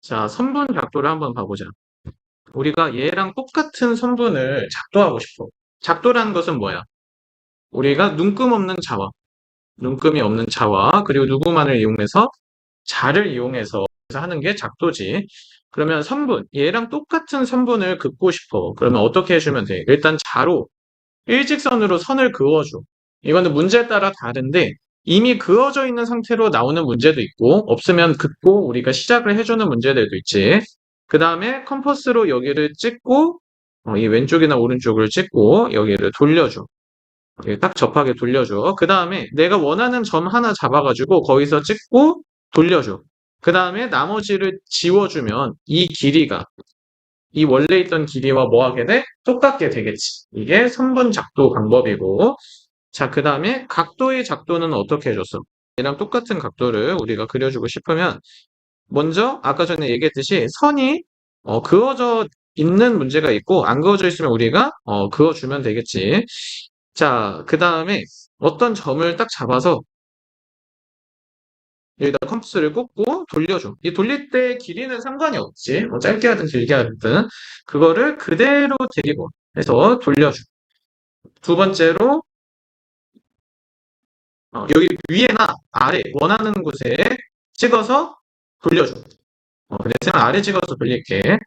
자, 선분 작도를 한번 봐보자. 우리가 얘랑 똑같은 선분을 작도하고 싶어. 작도라는 것은 뭐야? 우리가 눈금 없는 자와, 눈금이 없는 자와, 그리고 누구만을 이용해서, 자를 이용해서 하는 게 작도지. 그러면 선분, 얘랑 똑같은 선분을 긋고 싶어. 그러면 어떻게 해주면 돼? 일단 자로 일직선으로 선을 그어줘. 이거는 문제에 따라 다른데, 이미 그어져 있는 상태로 나오는 문제도 있고, 없으면 긋고 우리가 시작을 해주는 문제들도 있지. 그 다음에 컴퍼스로 여기를 찍고, 이 왼쪽이나 오른쪽을 찍고, 여기를 돌려줘. 이렇게 딱 접하게 돌려줘. 그 다음에 내가 원하는 점 하나 잡아가지고, 거기서 찍고, 돌려줘. 그 다음에 나머지를 지워주면, 이 길이가, 이 원래 있던 길이와 뭐 하게 돼? 똑같게 되겠지. 이게 선분 작도 방법이고. 자, 그 다음에 각도의 작도는 어떻게 해줬어? 얘랑 똑같은 각도를 우리가 그려주고 싶으면 먼저 아까 전에 얘기했듯이 선이 그어져 있는 문제가 있고 안 그어져 있으면 우리가 그어주면 되겠지. 자, 그 다음에 어떤 점을 딱 잡아서 여기다 컴퓨스를 꽂고 돌려줘. 이 돌릴 때 길이는 상관이 없지. 뭐 짧게 하든 길게 하든 그거를 그대로 데리고 해서 돌려줘. 두 번째로 여기 위에나 아래 원하는 곳에 찍어서 돌려줘. 근데 쌤은 아래 찍어서 돌릴게.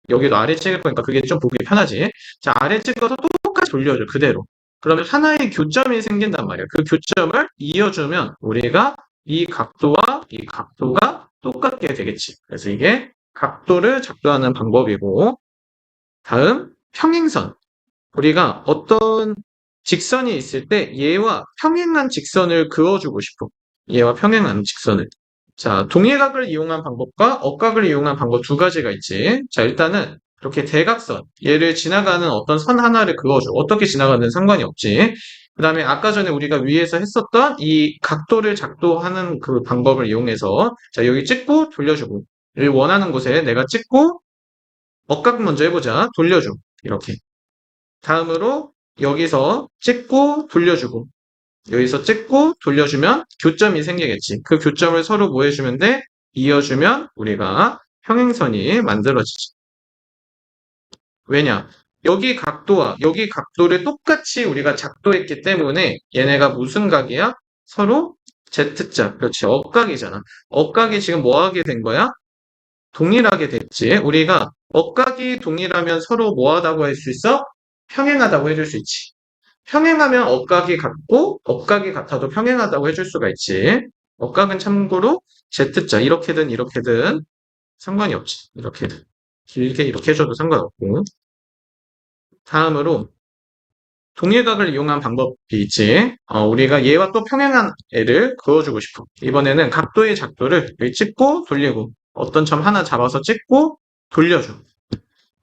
여기도 아래 찍을 거니까 그게 좀 보기 편하지. 자, 아래 찍어서 똑같이 돌려줘. 그대로. 그러면 하나의 교점이 생긴단 말이야. 그 교점을 이어주면 우리가 이 각도와 이 각도가 똑같게 되겠지. 그래서 이게 각도를 작도하는 방법이고, 다음 평행선. 우리가 어떤 직선이 있을 때 얘와 평행한 직선을 그어주고 싶어. 얘와 평행한 직선을. 자, 동일각을 이용한 방법과 억각을 이용한 방법 두 가지가 있지. 자, 일단은 이렇게 대각선, 얘를 지나가는 어떤 선 하나를 그어줘. 어떻게 지나가는 상관이 없지. 그 다음에 아까 전에 우리가 위에서 했었던 이 각도를 작도하는 그 방법을 이용해서 자, 여기 찍고 돌려주고 여기 원하는 곳에 내가 찍고 억각 먼저 해보자. 돌려줘. 이렇게. 다음으로 여기서 찍고 돌려주고 여기서 찍고 돌려주면 교점이 생기겠지. 그 교점을 서로 뭐 해주면 돼? 이어주면 우리가 평행선이 만들어지지. 왜냐? 여기 각도와 여기 각도를 똑같이 우리가 작도했기 때문에 얘네가 무슨 각이야? 서로 Z자. 그렇지. 억각이잖아. 억각이 지금 뭐 하게 된 거야? 동일하게 됐지. 우리가 억각이 동일하면 서로 뭐 하다고 할 수 있어? 평행하다고 해줄 수 있지. 평행하면 억각이 같고 억각이 같아도 평행하다고 해줄 수가 있지. 억각은 참고로 Z자 이렇게든 이렇게든 상관이 없지. 이렇게든 길게 이렇게 해줘도 상관없고. 다음으로 동일각을 이용한 방법이 있지. 우리가 얘와 또 평행한 애를 그어주고 싶어. 이번에는 각도의 작도를 여기 찍고 돌리고 어떤 점 하나 잡아서 찍고 돌려줘.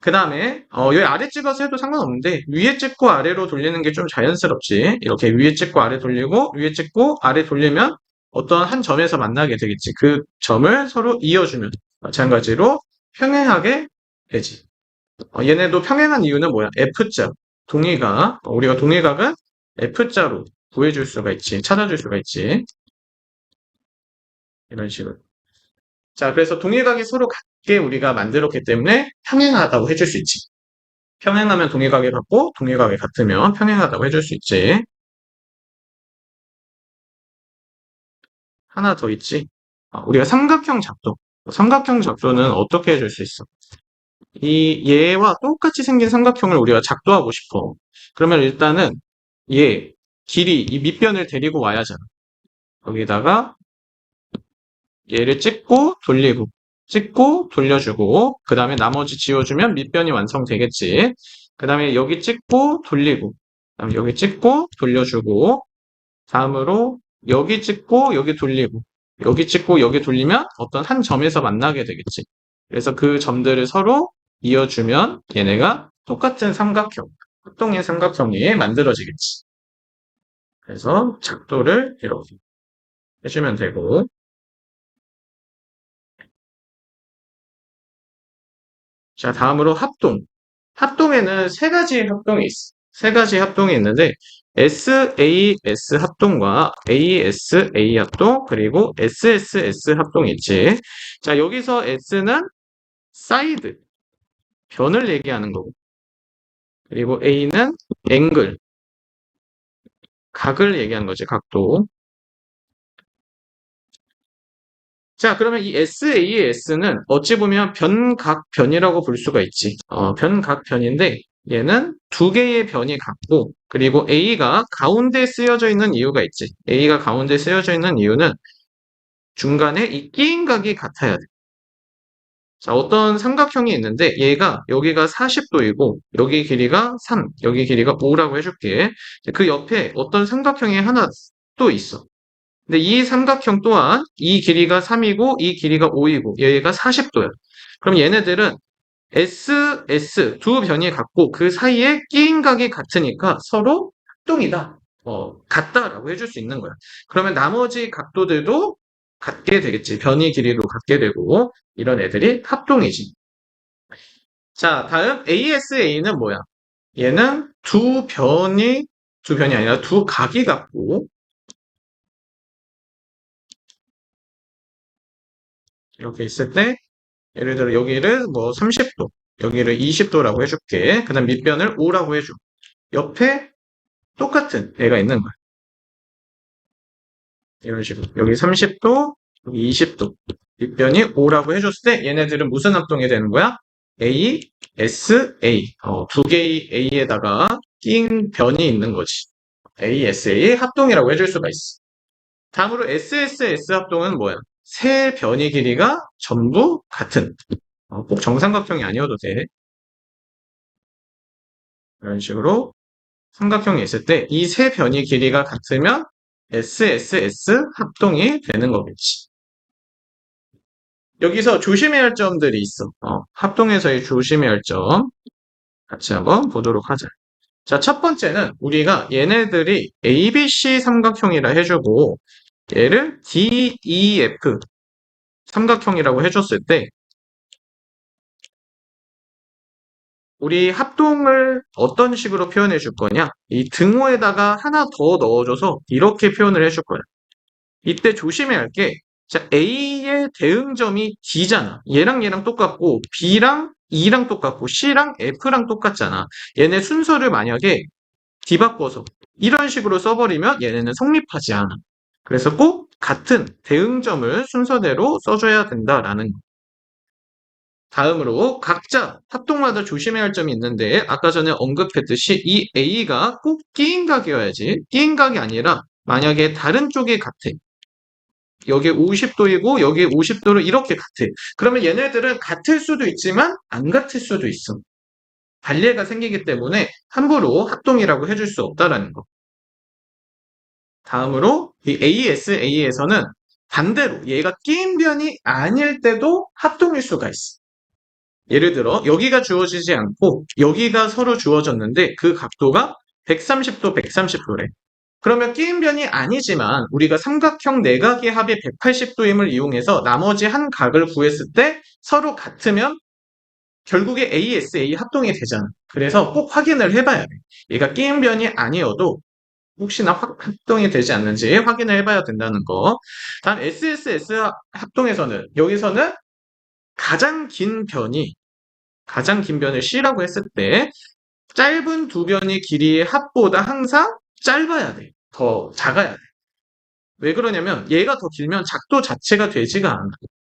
그 다음에 여기 아래 찍어서 해도 상관없는데 위에 찍고 아래로 돌리는 게 좀 자연스럽지. 이렇게 위에 찍고 아래 돌리고 위에 찍고 아래 돌리면 어떤 한 점에서 만나게 되겠지. 그 점을 서로 이어주면 마찬가지로 평행하게 되지. 얘네도 평행한 이유는 뭐야? F자. 동의각. 우리가 동의각은 F자로 구해줄 수가 있지. 찾아줄 수가 있지. 이런 식으로. 자, 그래서 동의각이 서로 같게 우리가 만들었기 때문에 평행하다고 해줄 수 있지. 평행하면 동의각이 같고 동의각이 같으면 평행하다고 해줄 수 있지. 하나 더 있지. 우리가 삼각형 작도. 삼각형 작도는 어떻게 해줄 수 있어? 이 얘와 똑같이 생긴 삼각형을 우리가 작도하고 싶어. 그러면 일단은 얘 길이 이 밑변을 데리고 와야잖아. 여기다가 얘를 찍고 돌리고 찍고 돌려주고 그 다음에 나머지 지워주면 밑변이 완성되겠지. 그 다음에 여기 찍고 돌리고 그다음에 여기 찍고 돌려주고 다음으로 여기 찍고 여기 돌리고 여기 찍고 여기 돌리면 어떤 한 점에서 만나게 되겠지. 그래서 그 점들을 서로 이어주면 얘네가 똑같은 삼각형, 합동의 삼각형이 만들어지겠지. 그래서 작도를 이렇게 해주면 되고 자 다음으로 합동. 합동에는 세 가지 합동이 있어. 세 가지 합동이 있는데 SAS 합동과 ASA 합동 그리고 SSS 합동이 있지. 자 여기서 S는 사이드, 변을 얘기하는 거고. 그리고 A는 앵글, 각을 얘기하는 거지, 각도. 자, 그러면 이 SA의 S는 어찌 보면 변각변이라고 볼 수가 있지. 변각변인데 얘는 두 개의 변이 같고 그리고 A가 가운데 쓰여져 있는 이유가 있지. A가 가운데 쓰여져 있는 이유는 중간에 이 끼인 각이 같아야 돼. 자, 어떤 삼각형이 있는데 얘가 여기가 40도이고 여기 길이가 3, 여기 길이가 5라고 해줄게. 그 옆에 어떤 삼각형이 하나 또 있어. 근데 이 삼각형 또한 이 길이가 3이고 이 길이가 5이고 얘가 40도야. 그럼 얘네들은 S 두 변이 같고 그 사이에 끼인 각이 같으니까 서로 합동이다. 같다라고 해줄 수 있는 거야. 그러면 나머지 각도들도 같게 되겠지. 변이 길이도 같게 되고 이런 애들이 합동이지. 자, 다음 ASA는 뭐야? 얘는 두 변이 아니라 두 각이 같고 이렇게 있을 때 예를 들어 여기를 뭐 30도, 여기를 20도라고 해줄게. 그 다음 밑변을 5라고 해줘. 옆에 똑같은 애가 있는 거야. 이런 식으로. 여기 30도, 여기 20도. 밑변이 5라고 해줬을 때 얘네들은 무슨 합동이 되는 거야? A, S, A. 두 개의 A에다가 낀 변이 있는 거지. A, S, A 합동이라고 해줄 수가 있어. 다음으로 S, S, S 합동은 뭐야? 세 변의 길이가 전부 같은. 꼭 정삼각형이 아니어도 돼. 이런 식으로 삼각형이 있을 때 이 세 변의 길이가 같으면 SSS 합동이 되는 거겠지. 여기서 조심해야 할 점들이 있어. 합동에서의 조심해야 할 점 같이 한번 보도록 하자. 자, 첫 번째는 우리가 얘네들이 ABC 삼각형이라 해주고 얘를 DEF 삼각형이라고 해줬을 때 우리 합동을 어떤 식으로 표현해 줄 거냐? 이 등호에다가 하나 더 넣어줘서 이렇게 표현을 해줄 거야. 이때 조심해야 할 게, 자, A의 대응점이 D잖아. 얘랑 똑같고, B랑 E랑 똑같고, C랑 F랑 똑같잖아. 얘네 순서를 만약에 뒤바꿔서 이런 식으로 써버리면 얘네는 성립하지 않아. 그래서 꼭 같은 대응점을 순서대로 써줘야 된다라는 거. 다음으로 각자 합동마다 조심해야 할 점이 있는데 아까 전에 언급했듯이 이 A가 꼭 끼인각이어야지 끼인각이 아니라 만약에 다른 쪽이 같아. 여기 50도이고 여기 50도로 이렇게 같아. 그러면 얘네들은 같을 수도 있지만 안 같을 수도 있어. 반례가 생기기 때문에 함부로 합동이라고 해줄 수 없다라는 거. 다음으로 이 ASA에서는 반대로 얘가 끼인변이 아닐 때도 합동일 수가 있어. 예를 들어 여기가 주어지지 않고 여기가 서로 주어졌는데 그 각도가 130도, 130도래. 그러면 끼인변이 아니지만 우리가 삼각형 내각의 합이 180도임을 이용해서 나머지 한 각을 구했을 때 서로 같으면 결국에 ASA 합동이 되잖아. 그래서 꼭 확인을 해봐야 돼. 얘가 끼인변이 아니어도 혹시나 합동이 되지 않는지 확인을 해봐야 된다는 거. 다음 SSS 합동에서는 여기서는 가장 긴 변을 C라고 했을 때 짧은 두 변의 길이의 합보다 항상 짧아야 돼. 더 작아야 돼. 왜 그러냐면 얘가 더 길면 작도 자체가 되지가 않아.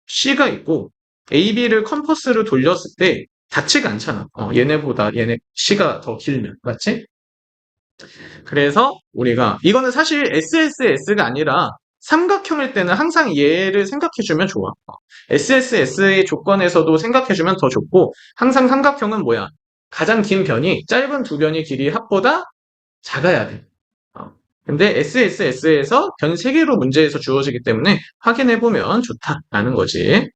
C가 있고 AB를 컴퍼스를 돌렸을 때 닿지가 않잖아. 얘네보다 얘네 C가 더 길면. 맞지? 그래서 우리가 이거는 사실 SSS가 아니라 삼각형일 때는 항상 얘를 생각해주면 좋아. SSS의 조건에서도 생각해주면 더 좋고 항상 삼각형은 뭐야? 가장 긴 변이 짧은 두 변의 길이 합보다 작아야 돼. 근데 SSS에서 변 3개로 문제에서 주어지기 때문에 확인해보면 좋다라는 거지.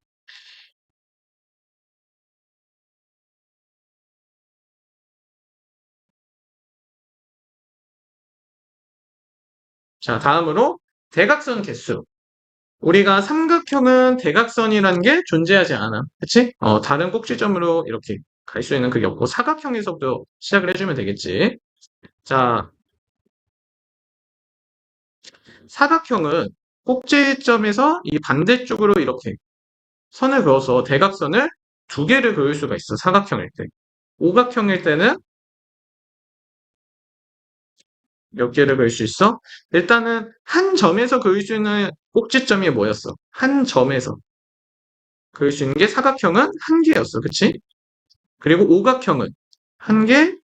자, 다음으로 대각선 개수. 우리가 삼각형은 대각선이라는 게 존재하지 않아. 그치? 다른 꼭지점으로 이렇게 갈 수 있는 그게 없고 사각형에서부터 시작을 해주면 되겠지. 자, 사각형은 꼭지점에서 이 반대쪽으로 이렇게 선을 그어서 대각선을 두 개를 그을 수가 있어. 사각형일 때. 오각형일 때는 몇 개를 그을 수 있어? 일단은 한 점에서 그을 수 있는 꼭지점이 뭐였어? 한 점에서 그을 수 있는 게 사각형은 한 개였어. 그치? 그리고 오각형은 한 개,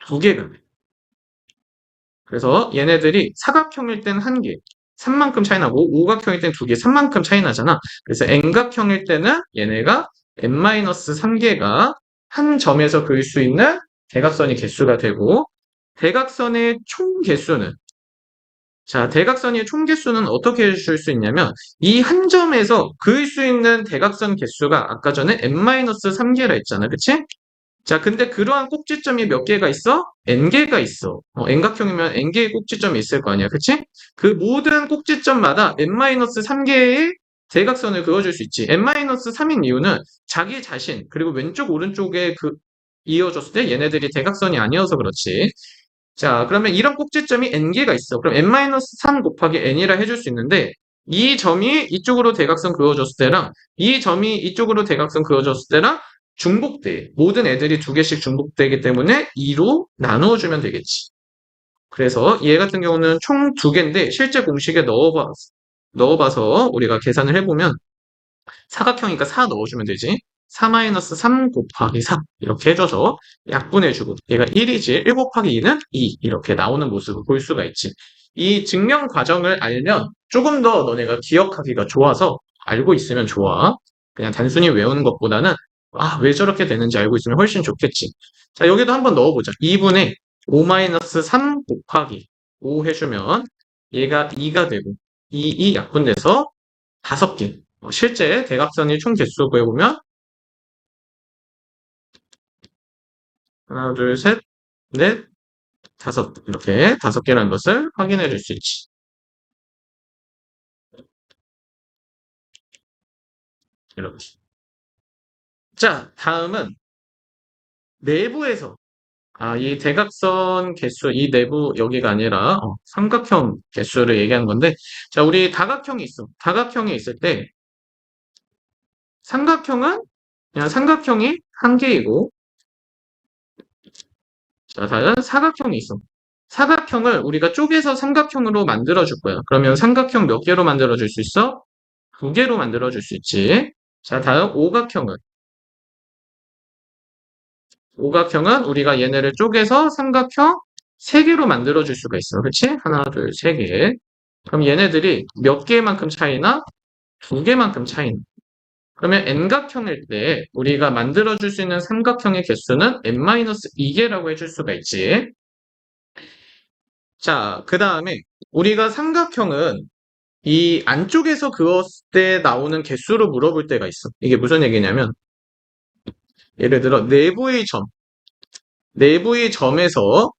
두 개가 돼. 그래서 얘네들이 사각형일 땐 한 개, 3만큼 차이 나고 오각형일 땐 두 개, 3만큼 차이 나잖아. 그래서 N각형일 때는 얘네가 N-3개가 한 점에서 그을 수 있는 대각선이 개수가 되고 대각선의 총 개수는 자, 대각선의 총 개수는 어떻게 줄 수 있냐면 이 한 점에서 그을 수 있는 대각선 개수가 아까 전에 N-3개라 했잖아. 그치? 자, 근데 그러한 꼭지점이 몇 개가 있어? N개가 있어. N각형이면 N개의 꼭지점이 있을 거 아니야. 그치? 그 모든 꼭지점마다 N-3개의 대각선을 그어줄 수 있지. N-3인 이유는 자기 자신, 그리고 왼쪽, 오른쪽에 이어졌을 때 얘네들이 대각선이 아니어서 그렇지. 자, 그러면 이런 꼭지점이 N개가 있어. 그럼 N-3 곱하기 N이라 해줄 수 있는데, 이 점이 이쪽으로 대각선 그어줬을 때랑, 이 점이 이쪽으로 대각선 그어줬을 때랑 중복돼. 모든 애들이 두 개씩 중복되기 때문에 2로 나누어주면 되겠지. 그래서 얘 같은 경우는 총 두 개인데, 실제 공식에 넣어봐서 우리가 계산을 해보면, 사각형이니까 4 넣어주면 되지. 4-3 곱하기 3 이렇게 해줘서 약분해주고 얘가 1이지 1 곱하기 2는 2 이렇게 나오는 모습을 볼 수가 있지. 이 증명 과정을 알면 조금 더 너네가 기억하기가 좋아서 알고 있으면 좋아. 그냥 단순히 외우는 것보다는 왜 저렇게 되는지 알고 있으면 훨씬 좋겠지. 자, 여기도 한번 넣어보자. 2분의 5-3 곱하기 5 해주면 얘가 2가 되고 2 약분돼서 5개. 실제 대각선의 총 개수 구해보면 하나, 둘, 셋, 넷, 다섯 이렇게 5개라는 것을 확인해 줄 수 있지. 이렇게. 자, 다음은 내부에서 이 대각선 개수, 이 내부 여기가 아니라 삼각형 개수를 얘기하는 건데 자, 우리 다각형이 있어. 다각형이 있을 때 삼각형은 그냥 삼각형이 한 개이고 자, 다른 사각형이 있어. 사각형을 우리가 쪼개서 삼각형으로 만들어 줄 거야. 그러면 삼각형 몇 개로 만들어 줄 수 있어? 두 개로 만들어 줄 수 있지. 자, 다음 오각형은 우리가 얘네를 쪼개서 삼각형 세 개로 만들어 줄 수가 있어. 그치? 하나, 둘, 세 개. 그럼 얘네들이 몇 개만큼 차이나? 두 개만큼 차이나. 그러면 N각형일 때 우리가 만들어 줄 수 있는 삼각형의 개수는 N-2개라고 해줄 수가 있지. 자, 그 다음에 우리가 삼각형은 이 안쪽에서 그었을 때 나오는 개수로 물어볼 때가 있어. 이게 무슨 얘기냐면, 예를 들어, 내부의 점에서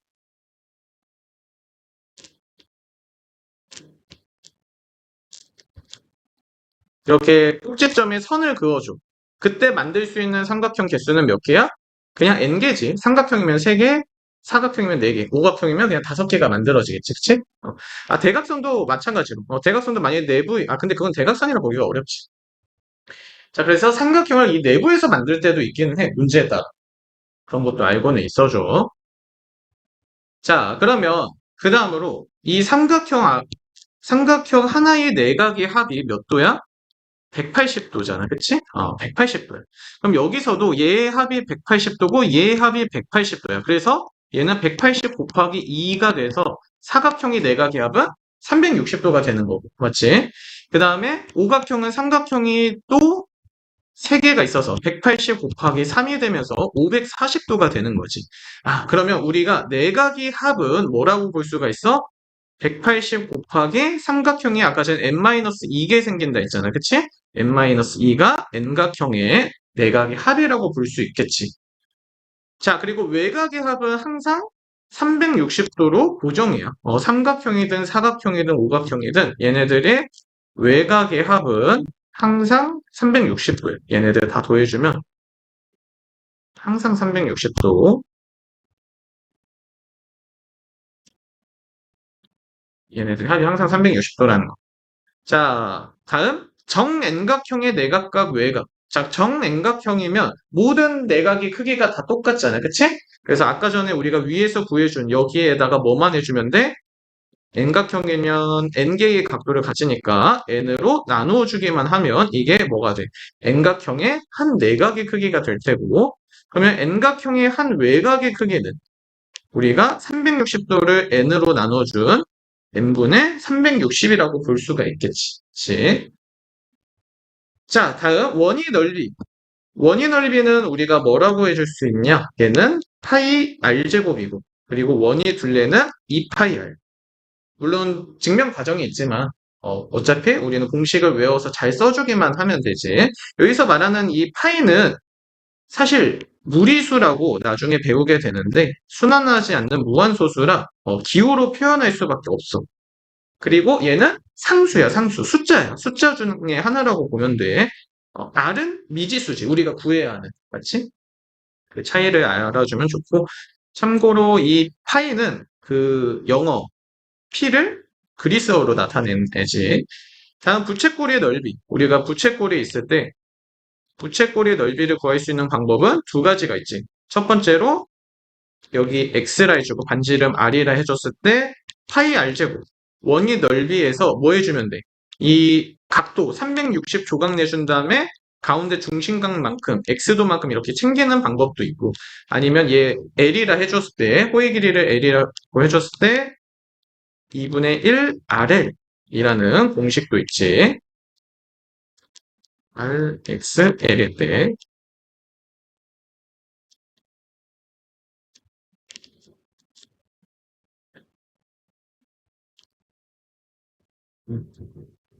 이렇게 꼭지점에 선을 그어줘. 그때 만들 수 있는 삼각형 개수는 몇 개야? 그냥 N개지. 삼각형이면 3개, 사각형이면 4개, 오각형이면 그냥 5개가 만들어지겠지. 그치? 대각선도 마찬가지로. 대각선도 만약에 근데 그건 대각선이라 보기가 어렵지. 자, 그래서 삼각형을 이 내부에서 만들 때도 있기는 해. 문제에 따라. 그런 것도 알고는 있어줘. 자, 그러면 그 다음으로 이 삼각형 하나의 내각의 합이 몇 도야? 180도잖아. 그치? 180도야. 그럼 여기서도 얘의 합이 180도고 얘의 합이 180도야. 그래서 얘는 180 곱하기 2가 돼서 사각형의 내각의 합은 360도가 되는 거고. 맞지? 그 다음에 오각형은 삼각형이 또 3개가 있어서 180 곱하기 3이 되면서 540도가 되는 거지. 그러면 우리가 내각의 합은 뭐라고 볼 수가 있어? 180 곱하기 삼각형이 아까 전에 n-2개 생긴다 했잖아. 그치? n-2가 n각형의 내각의 합이라고 볼 수 있겠지. 자, 그리고 외각의 합은 항상 360도로 고정이야. 삼각형이든 사각형이든 오각형이든 얘네들의 외각의 합은 항상 360도야. 얘네들 다 더해주면 항상 360도. 얘네들 합이 항상 360도라는 거. 자, 다음 정N각형의 내각각 외각. 자, 정냉각형이면 모든 내각의 크기가 다 똑같잖아. 그치? 그래서 아까 전에 우리가 위에서 구해준 여기에다가 뭐만 해주면 돼? N각형이면 N개의 각도를 가지니까 N으로 나누어 주기만 하면 이게 뭐가 돼? N각형의 한 내각의 크기가 될 테고, 그러면 N각형의 한 외곽의 크기는 우리가 360도를 N으로 나눠준 N분의 360이라고 볼 수가 있겠지. 그치? 자, 다음 원의 넓이. 원의 넓이는 우리가 뭐라고 해줄 수 있냐? 얘는 파이 R제곱이고, 그리고 원의 둘레는 2파이 R. 물론 증명 과정이 있지만 어차피 우리는 공식을 외워서 잘 써주기만 하면 되지. 여기서 말하는 이 파이는 사실 무리수라고 나중에 배우게 되는데 순환하지 않는 무한소수라 기호로 표현할 수밖에 없어. 그리고 얘는 상수야, 상수. 숫자야. 숫자 중에 하나라고 보면 돼. R은 미지수지. 우리가 구해야 하는. 맞지? 그 차이를 알아주면 좋고. 참고로 이 파이는 그 영어 P를 그리스어로 나타낸 애지. 다음 부채꼴의 넓이. 우리가 부채꼴이 있을 때 부채꼴의 넓이를 구할 수 있는 방법은 두 가지가 있지. 첫 번째로 여기 x라 해주고 반지름 r이라 해줬을 때 파이 r제곱 원의 넓이에서 뭐 해주면 돼? 이 각도 360 조각 내준 다음에 가운데 중심각만큼 x도만큼 이렇게 챙기는 방법도 있고 아니면 얘 l이라 해줬을 때 호의 길이를 l이라고 해줬을 때 2분의 1 RL이라는 공식도 있지. RXL일 때.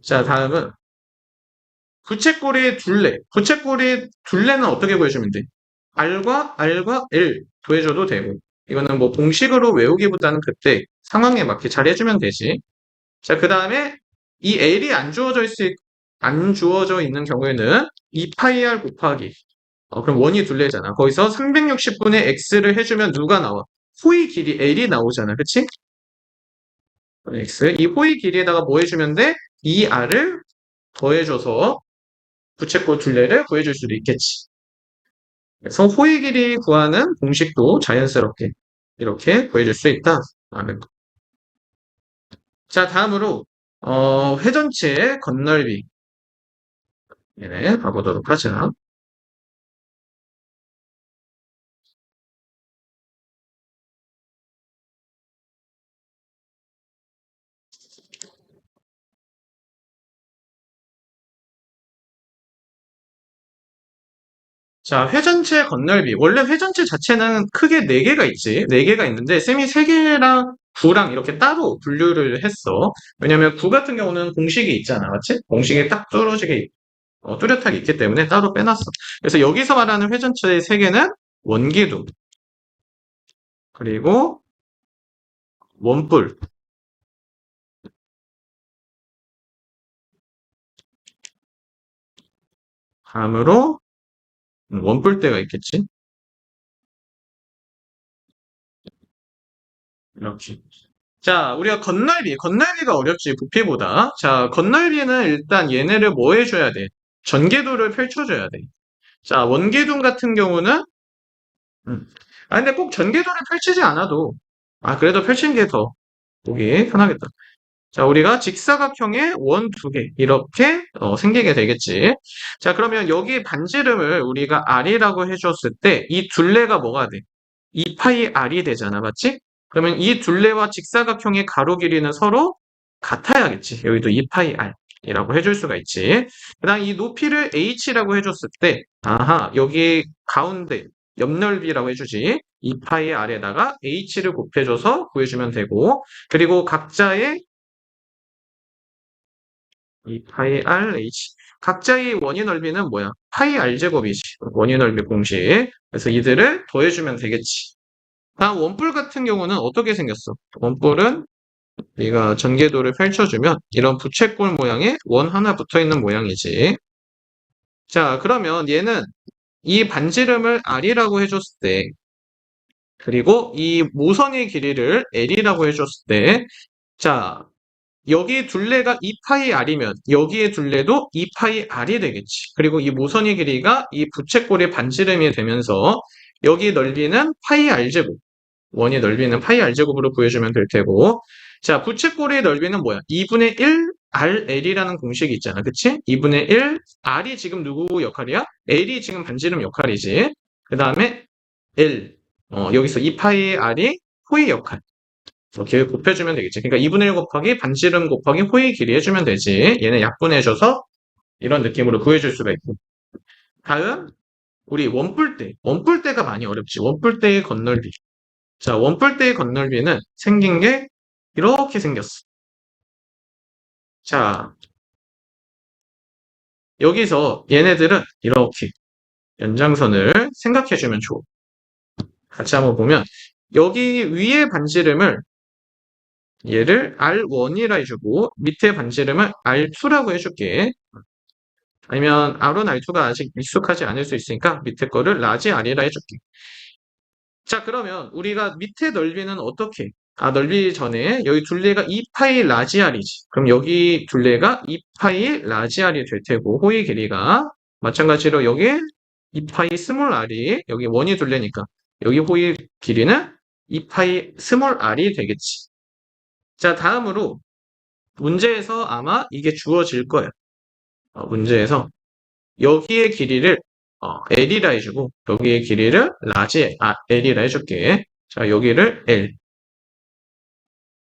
자, 다음은 부채꼴의 둘레. 부채꼴의 둘레는 어떻게 구해주면 돼? R과 L 구해줘도 되고. 이거는 뭐 공식으로 외우기보다는 그때 상황에 맞게 잘 해주면 되지. 자, 그 다음에 이 L이 안 주어져 있는 경우에는 2파이 R 곱하기 그럼 원이 둘레잖아. 거기서 360분의 x를 해주면 누가 나와? 호의 길이 l이 나오잖아. 그치? x. 이 호의 길이에다가 뭐 해주면 돼? 2r을 더해줘서 부채꼴 둘레를 구해줄 수도 있겠지. 그래서 호의 길이 구하는 공식도 자연스럽게 이렇게 구해줄 수 있다. 라는 거. 자, 다음으로 회전체의 건널비. 얘네 가보도록 하자. 자, 회전체 건널비. 원래 회전체 자체는 크게 4개가 있지. 4개가 있는데, 쌤이 3개랑 9랑 이렇게 따로 분류를 했어. 왜냐면 9 같은 경우는 공식이 있잖아. 맞지? 공식이 딱 뚜렷하게 있기 때문에 따로 빼놨어. 그래서 여기서 말하는 회전체의 3개는 원기둥, 그리고 원뿔, 다음으로 원뿔대가 있겠지. 이렇게. 자, 우리가 건널비가 어렵지, 부피보다. 자, 건널비는 일단 얘네를 뭐 해줘야 돼? 전개도를 펼쳐줘야 돼. 자, 원계동 같은 경우는, 근데 꼭 전개도를 펼치지 않아도, 그래도 펼친 게 더 보기 편하겠다. 자, 우리가 직사각형의 원 두 개, 이렇게 생기게 되겠지. 자, 그러면 여기 반지름을 우리가 R이라고 해줬을 때, 이 둘레가 뭐가 돼? 2파이 R이 되잖아, 맞지? 그러면 이 둘레와 직사각형의 가로 길이는 서로 같아야겠지. 여기도 2파이 R이라고 해줄 수가 있지. 그 다음 이 높이를 H라고 해줬을 때, 여기 가운데 옆넓이라고 해주지. 2파이 R에다가 H를 곱해줘서 구해주면 되고, 그리고 각자의 2파이 R H. 각자의 원의 넓이는 뭐야? 파이 R 제곱이지. 원의 넓이 공식. 그래서 이들을 더해주면 되겠지. 다음 원뿔 같은 경우는 어떻게 생겼어? 원뿔은 우리가 전개도를 펼쳐주면 이런 부채꼴 모양의 원 하나 붙어 있는 모양이지. 자, 그러면 얘는 이 반지름을 R이라고 해줬을 때, 그리고 이 모선의 길이를 L이라고 해줬을 때, 자, 여기 둘레가 2파이 r이면 여기의 둘레도 2파이 r이 되겠지. 그리고 이 모서리 길이가 이 부채꼴의 반지름이 되면서 여기 넓이는 파이 r제곱. 원의 넓이는 파이 r제곱으로 구해주면 될 테고. 자, 부채꼴의 넓이는 뭐야? 2분의 1 RL이라는 공식이 있잖아. 그치? 2분의 1 R이 지금 누구 역할이야? L이 지금 반지름 역할이지. 그 다음에 L. 여기서 2파이 R이 호의 역할. 이렇게 곱해주면 되겠지. 그러니까 2분의 1 곱하기 반지름 곱하기 호의 길이 해주면 되지. 얘는 약분해줘서 이런 느낌으로 구해줄 수가 있고. 다음, 우리 원뿔대. 원뿔대가 많이 어렵지. 원뿔대의 건널비. 자, 원뿔대의 건널비는 생긴 게 이렇게 생겼어. 자, 여기서 얘네들은 이렇게 연장선을 생각해주면 좋아. 같이 한번 보면 여기 위에 반지름을 얘를 R1이라 해주고 밑에 반지름을 R2라고 해줄게. 아니면 R1, R2가 아직 익숙하지 않을 수 있으니까 밑에 거를 라지 R이라 해줄게. 자, 그러면 우리가 밑에 넓이는 어떻게? 넓이 전에 여기 둘레가 2파이 라지 R이지. 그럼 여기 둘레가 2파이 라지 R이 될 테고 호의 길이가 마찬가지로 여기 2파이 스몰 R이 여기 원이 둘레니까 여기 호의 길이는 2파이 스몰 R이 되겠지. 자, 다음으로 문제에서 아마 이게 주어질 거예요. 문제에서 여기의 길이를 L이라 해주고 여기의 길이를 L이라 해줄게. 자, 여기를 L,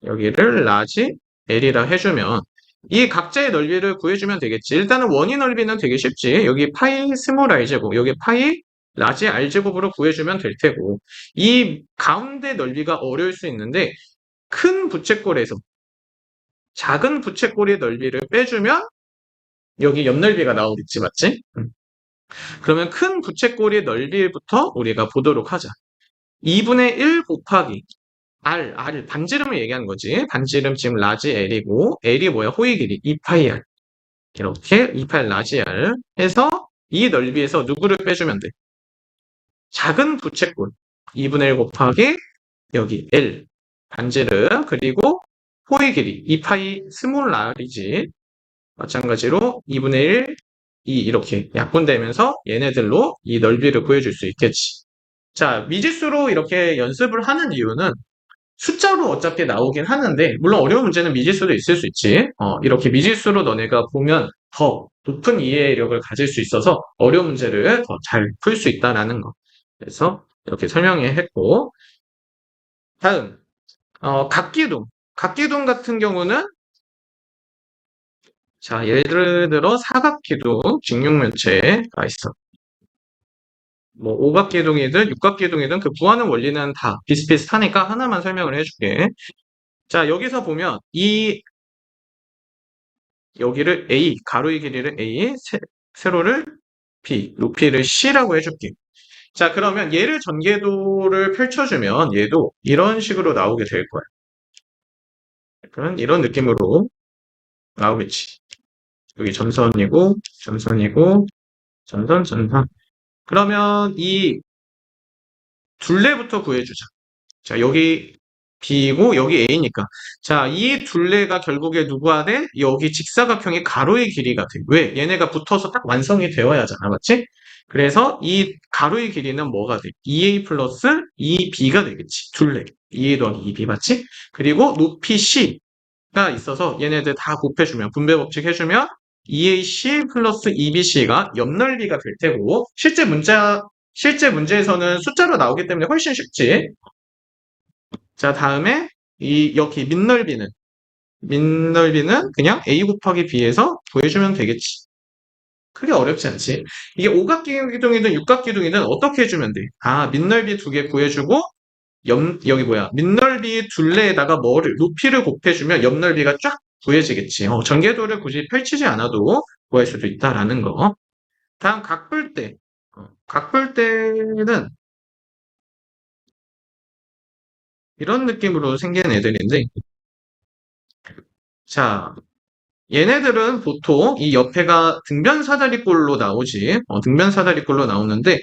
여기를 라지 L이라 해주면 이 각자의 넓이를 구해주면 되겠지. 일단은 원의 넓이는 되게 쉽지. 여기 파이 스몰 R제곱, 여기 파이 라지 R제곱으로 구해주면 될 테고 이 가운데 넓이가 어려울 수 있는데 큰 부채꼴에서 작은 부채꼴의 넓이를 빼주면 여기 옆넓이가 나오겠지, 맞지? 그러면 큰 부채꼴의 넓이부터 우리가 보도록 하자. 2분의 1 곱하기 R, 반지름을 얘기하는 거지. 반지름 지금 라지 L이고 L이 뭐야? 호의 길이 2파이 R. 이렇게 2파이 라지 R 해서 이 넓이에서 누구를 빼주면 돼? 작은 부채꼴 2분의 1 곱하기 여기 L 반지름 그리고 호의 길이 2파이 스몰 R이지. 마찬가지로 2분의 1, 2 이렇게 약분되면서 얘네들로 이 넓이를 구해줄 수 있겠지. 자, 미지수로 이렇게 연습을 하는 이유는 숫자로 어차피 나오긴 하는데 물론 어려운 문제는 미지수도 있을 수 있지. 이렇게 미지수로 너네가 보면 더 높은 이해력을 가질 수 있어서 어려운 문제를 더 잘 풀 수 있다라는 거. 그래서 이렇게 설명해 했고 다음 각기둥. 각기둥 같은 경우는 자, 예를 들어 사각기둥, 직육면체가 있어. 뭐 오각기둥이든 육각기둥이든 그 구하는 원리는 다 비슷비슷하니까 하나만 설명을 해줄게. 자, 여기서 보면 이 여기를 A, 가로의 길이를 A, 세로를 B, 높이를 C라고 해줄게. 자, 그러면 얘를 전개도를 펼쳐주면 얘도 이런 식으로 나오게 될 거야. 그런 이런 느낌으로 나오겠지. 여기 점선이고, 점선이고, 점선, 점선. 그러면 이 둘레부터 구해주자. 자, 여기 B이고 여기 A니까. 자, 이 둘레가 결국에 누구가 돼? 여기 직사각형의 가로의 길이가 돼. 왜? 얘네가 붙어서 딱 완성이 되어야 하잖아. 맞지? 그래서 이 가로의 길이는 뭐가 돼? 2A 플러스 2B가 되겠지. 둘레. 2A 더하기 2B 맞지? 그리고 높이 C가 있어서 얘네들 다 곱해주면 분배 법칙 해주면 2AC 플러스 2BC가 옆넓이가 될 테고 실제 문제에서는 숫자로 나오기 때문에 훨씬 쉽지. 자, 다음에 여기 민넓이는 그냥 A 곱하기 B에서 구해주면 되겠지. 크게 어렵지 않지. 이게 오각기둥이든 육각기둥이든 어떻게 해주면 돼? 민넓이 두 개 구해주고 여기 뭐야? 민넓이 둘레에다가 높이를 곱해주면 옆넓이가 쫙 구해지겠지. 전개도를 굳이 펼치지 않아도 구할 수도 있다라는 거. 다음 각불대. 각불대는 이런 느낌으로 생긴 애들인데, 자, 얘네들은 보통 이 옆에가 등변 사다리꼴로 나오지. 등변 사다리꼴로 나오는데,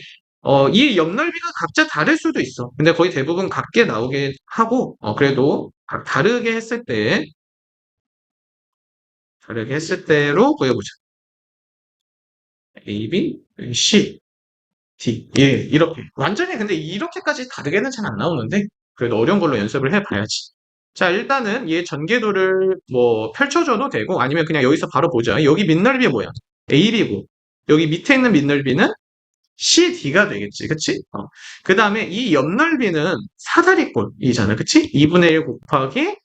이 옆넓이가 각자 다를 수도 있어. 근데 거의 대부분 같게 나오게 하고, 그래도 다르게 했을 때, 다르게 했을 때로 구해보자. A, B, C, D. 예, 이렇게. 완전히 근데 이렇게까지 다르게는 잘 안 나오는데, 그래도 어려운 걸로 연습을 해봐야지. 자, 일단은 얘 전개도를 뭐 펼쳐줘도 되고, 아니면 그냥 여기서 바로 보자. 여기 밑넓이 뭐야? AB고, 여기 밑에 있는 밑넓이는 CD가 되겠지. 그치? 그 다음에 이 옆넓이는 사다리꼴이잖아. 그치? 2분의 1 곱하기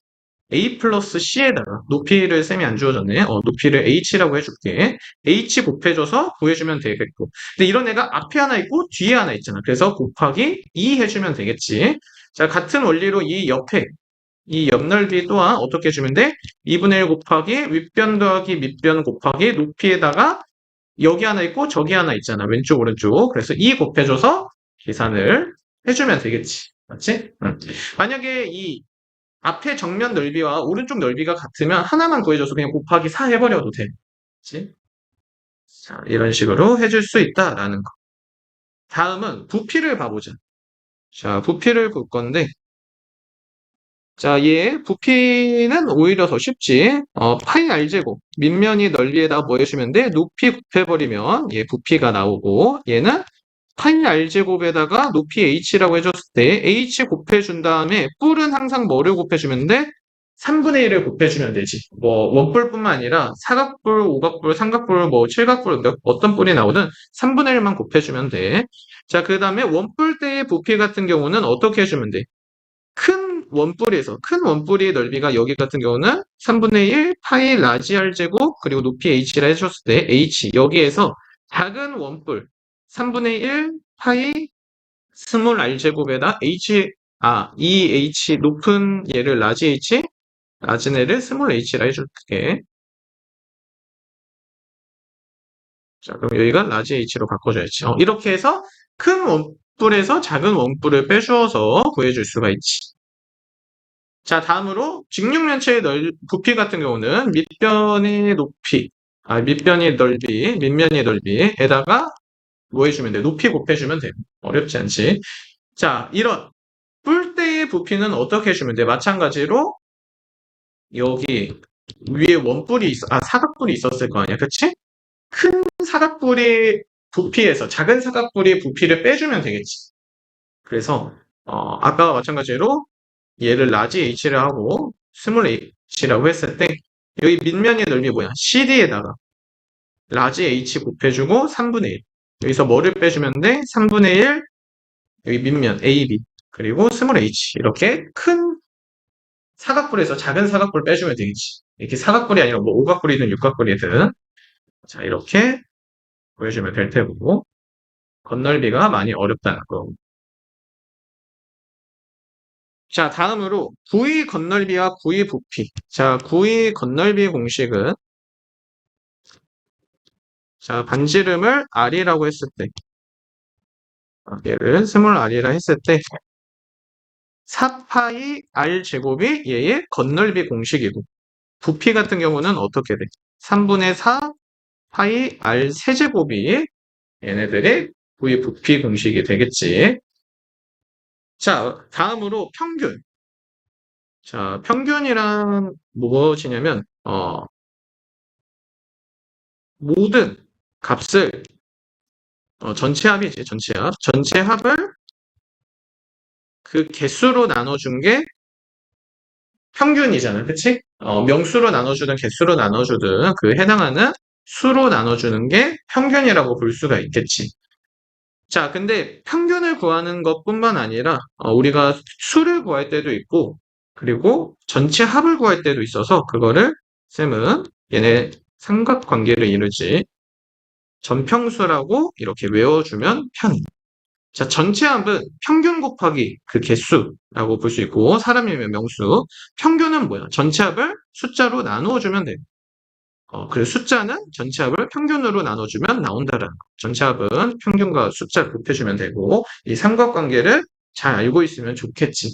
A 플러스 C에다가 높이를 쌤이 안 주어졌네. 높이를 H라고 해줄게. H 곱해줘서 구해주면 되겠고. 근데 이런 애가 앞에 하나 있고 뒤에 하나 있잖아. 그래서 곱하기 2 해주면 되겠지. 자, 같은 원리로 이 옆에 이 옆넓이 또한 어떻게 해주면 돼? 2분의 1 곱하기 윗변 더하기 밑변 곱하기 높이에다가 여기 하나 있고 저기 하나 있잖아. 왼쪽 오른쪽. 그래서 2 곱해줘서 계산을 해주면 되겠지. 맞지? 응. 만약에 이 앞에 정면 넓이와 오른쪽 넓이가 같으면 하나만 구해줘서 그냥 곱하기 4 해버려도 돼. 그치? 자, 이런 식으로 해줄 수 있다라는 거. 다음은 부피를 봐보자. 자, 부피를 볼 건데, 자, 얘 부피는 오히려 더 쉽지. 파이 r제곱 밑면이 넓이에다가 뭐 해주면 돼? 높이 곱해버리면 얘 부피가 나오고, 얘는 파이 r제곱에다가 높이 h라고 해줬을 때 h 곱해준 다음에 뿔은 항상 뭐를 곱해주면 돼? 3분의 1을 곱해주면 되지. 뭐 원뿔뿐만 아니라 사각뿔, 오각뿔, 삼각뿔, 뭐 칠각뿔 어떤 뿔이 나오든 3분의 1만 곱해주면 돼. 자, 그 다음에 원뿔대의 부피 같은 경우는 어떻게 해주면 돼? 큰 원뿔의 넓이가 여기 같은 경우는 3분의 1 파이 라지 r제곱 그리고 높이 h라 해줬을 때 h 여기에서 작은 원뿔 3분의 1 파이 스몰 r제곱에다 이 h 높은 얘를 라지 h 낮은 애를 스몰 h라 해줄게. 자, 그럼 여기가 라지 h로 바꿔줘야지. 이렇게 해서 큰 원뿔에서 작은 원뿔을 빼주어서 구해줄 수가 있지. 자, 다음으로 직육면체의 부피 같은 경우는 밑변의 높이, 밑변의 넓이, 밑면의 넓이에다가 뭐 해주면 돼? 높이 곱해주면 돼. 어렵지 않지? 자, 이런 뿔대의 부피는 어떻게 해주면 돼? 마찬가지로 여기 위에 사각뿔이 있었을 거 아니야, 그치? 큰 사각뿔의 부피에서 작은 사각뿔의 부피를 빼주면 되겠지. 그래서 아까와 마찬가지로 얘를 라지 h를 하고 스몰 h라고 했을 때 여기 밑면의 넓이 뭐야? CD에다가 라지 h 곱해주고 3분의 1 여기서 뭐를 빼주면 돼? 3분의 1 여기 밑면 AB 그리고 스몰 h 이렇게 큰 사각뿔에서 작은 사각뿔 빼주면 되겠지. 이렇게 사각뿔이 아니라 뭐 오각뿔이든 육각뿔이든 자 이렇게 보여주면 될 테고 건널비가 많이 어렵다는 거. 자, 다음으로 구의 건널비와 구의 부피. 자, 구의 건널비 공식은 자, 반지름을 r이라고 했을 때 얘를 스몰 r이라 했을 때 4파이 r 제곱이 얘의 건널비 공식이고 부피 같은 경우는 어떻게 돼? 3분의 4 파이 r 세제곱이 얘네들의 구의 부피 공식이 되겠지. 자, 다음으로 평균. 자, 평균이란 무엇이냐면 모든 값을 전체 합이지, 전체 합. 전체 합을 그 개수로 나눠준 게 평균이잖아, 그치? 명수로 나눠주든 개수로 나눠주든 그 해당하는 수로 나눠주는 게 평균이라고 볼 수가 있겠지. 자, 근데 평균을 구하는 것뿐만 아니라 우리가 수를 구할 때도 있고 그리고 전체 합을 구할 때도 있어서 그거를 쌤은 얘네 삼각관계를 이루지 전평수라고 이렇게 외워주면 편해. 자, 전체 합은 평균 곱하기 그 개수라고 볼 수 있고 사람이면 명수. 평균은 뭐야? 전체 합을 숫자로 나누어 주면 돼. 그래서 숫자는 전체 합을 평균으로 나눠주면 나온다라는 거. 전체 합은 평균과 숫자를 곱해주면 되고 이 삼각관계를 잘 알고 있으면 좋겠지.